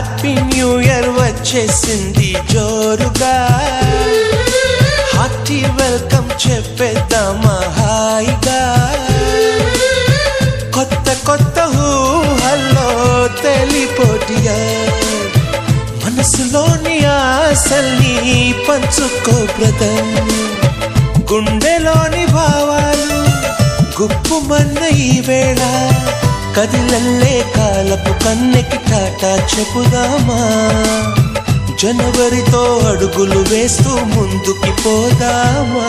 Happy new year వచ్చేసింది జోరుగా, hearty welcome చెప్పేద్దామా హాయిగా. కొత్త కొత్త ఊహల్లో తెలిపోటియా, మనసులోని ఆశల్ని పంచుకో బ్రదర్. గుండెలోని భావాలు గుప్పుమన్న ఈ వేళ, కదిలల్లే కాలపు కన్నెకి టాటా చెప్పుదామా. జనవరితో అడుగులు వేస్తూ ముందుకి పోదామా.